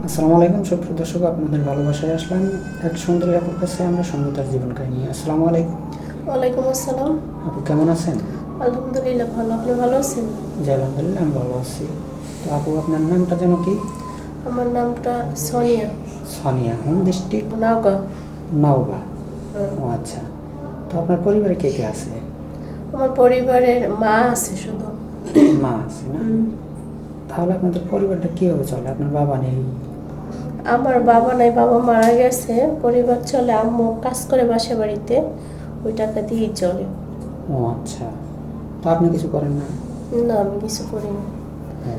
আসসালামু আলাইকুম সুপ্রিয় দর্শক, আপনাদের ভালোবাসায় আসলাম এক সুন্দরী আপুর কাছে আমরা সুন্দর জীবন কাহিনী। আসসালামু আলাইকুম। ওয়ালাইকুম আসসালাম। আপু কেমন আছেন? আলহামদুলিল্লাহ ভালো, আপনি ভালো আছেন? জি আলহামদুলিল্লাহ, আমি ভালো আছি। তো আপু আপনার নামটা যেন কি? আমার নামটা সোনিয়া। Sania, home district? নাওগাঁ। নওগাঁ। হুম। ও আচ্ছা। তো আপনার পরিবারে কে কে আছে? আমার পরিবারের মা আছে শুধু। মা আছে না? হুম। তাহলে আপনাদের পরিবারটা কীভাবে চলে? আপনার বাবা নেই? আমার বাবা নাই, বাবা মারা গেছে। পরিবার চলে, আম্মু কাজ করে বাসা বাড়িতে, ওই টাকা দিয়েই চলে। ও আচ্ছা। তো আপনি কিছু করেন না? না, আমি কিছু করি না। ও।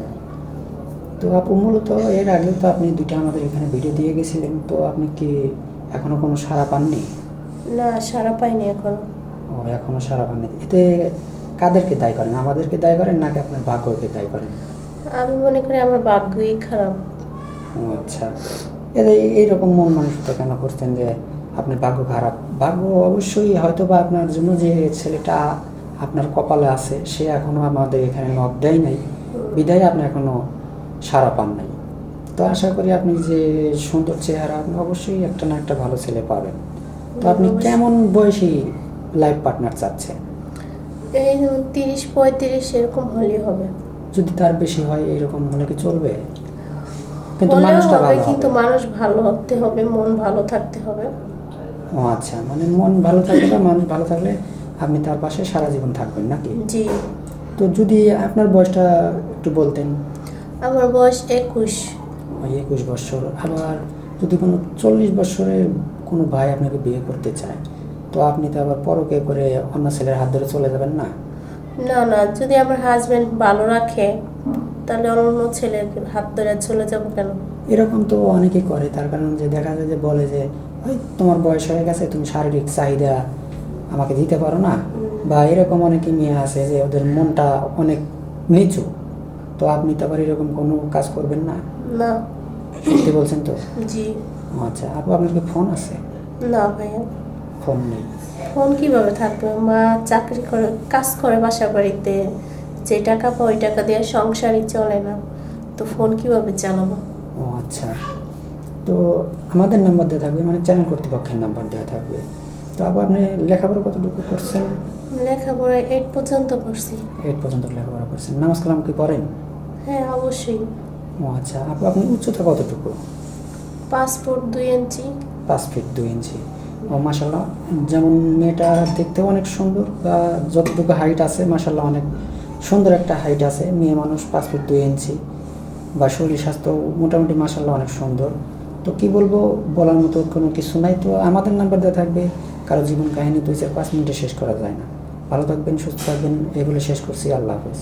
তো আপু মূলত এর আগেও তো আপনি দুইটা আমাদের এখানে ভিডিও দিয়ে গেছিলেন, তো আপনি কি এখনো কোনো সাড়া পাননি? না, সারা পাইনি এখন। ও এখনো সাড়া পাননি। এতে কাদেরকে দায়ী করেন? আমাদেরকে দায়ী করেন নাকি আপনার ভাগ্যকে দায়ী করেন? আমি মনে করি আমার ভাগ্যই খারাপ। ও আচ্ছা। এতে এইরকম মন মানসিকতা কেন করছেন যে আপনার ভাগ্য খারাপ? ভাগ্য অবশ্যই হয়তো বা আপনার জন্য যে ছেলেটা আপনার কপালে আছে সে এখনো আমাদের এখানে নখ দেয় নাই, বিদায় আপনি এখনো সাড়া পান নাই। তো আশা করি আপনি যে সুন্দর চেহারা, আপনি অবশ্যই একটা না একটা ভালো ছেলে পাবেন। তো আপনি অবশ্যই। কেমন বয়সী লাইফ পার্টনার চাচ্ছেন? এই 30-35 এরকম হলেই হবে। যদি তার বেশি হয় এরকম হলে কি চলবে? কিন্তু হলেও মানুষটা হবে, ভালো কিন্তু হবে। মানুষ ভালো হতে হবে, মন ভালো থাকতে হবে। ও আচ্ছা, মানে মন ভালো থাকলে বা মানুষ ভালো থাকলে আপনি তার পাশে সারা জীবন থাকবেন নাকি? জি। তো যদি আপনার বয়সটা একটু বলতেন। আমার বয়স 21। ওই 21 বছর। আবার যদি কোনো 40 বছরের কোনো ভাই আপনাকে বিয়ে করতে চায়, তো আপনি তো আবার পরকে করে অন্য ছেলের হাত ধরে চলে যাবেন না? না না, যদি আমার হাজবেন্ড ভালো রাখে তাহলে অন্য ছেলের হাত ধরে চলে যাব কেন? এরকম তো অনেকেই করে, তার কারণ যে দেখা যায় যে বলে যে ওই তোমার বয়স হয়ে গেছে, তুমি শারীরিক চাহিদা আমাকে দিতে পারো না, বা এরকম অনেকে মেয়ে আছে যে ওদের মনটা অনেক নিচু। তো আপনি তো আবার এরকম কোনো কাজ করবেন না। না। সত্যি বলছেন তো? জি। ও আচ্ছা। আপু আপনার কি ফোন আছে? না ভাইয়া। ফোন নেই? ফোন কিভাবে থাকবে? মা চাকরি করে, কাজ করে বাসা বাড়িতে, যে টাকা পায় ওই টাকা দিয়ে সংসারই চলে না, তো ফোন কিভাবে চালাবো? ও আচ্ছা। তো আমাদের নাম্বার দেওয়া থাকবে, মানে চ্যানেল কর্তৃপক্ষের নাম্বার দেওয়া থাকবে। তো আপু আপনি লেখাপড়া কতটুকু করছেন? লেখাপড়া 8 পর্যন্ত পড়ছি। 8 পর্যন্ত লেখাপড়া করছেন। নামাজ কালাম কি পড়েন? হ্যাঁ, অবশ্যই। ও আচ্ছা। আপু আপনি উচ্চতা কতটুকু? 5 ফুট 2 ইঞ্চি। 5 ফিট 2 ইঞ্চি। ও মাসাল্লাহ। যেমন মেয়েটা দেখতে অনেক সুন্দর, বা যতটুকু হাইট আছে মাসাল্লাহ অনেক সুন্দর একটা হাইট আছে। মেয়ে মানুষ 5 ফিট 2 ইঞ্চি, বা শরীর স্বাস্থ্য মোটামুটি মাসাল্লাহ অনেক সুন্দর। তো কি বলবো, বলার মতো কোনো কিছু নাই। তো আমাদের নাম্বার দেওয়া থাকবে। কারো জীবন কাহিনী 2-4-5 মিনিটে শেষ করা যায় না। ভালো থাকবেন, সুস্থ থাকবেন, এগুলো শেষ করছি। আল্লাহ হাফেজ।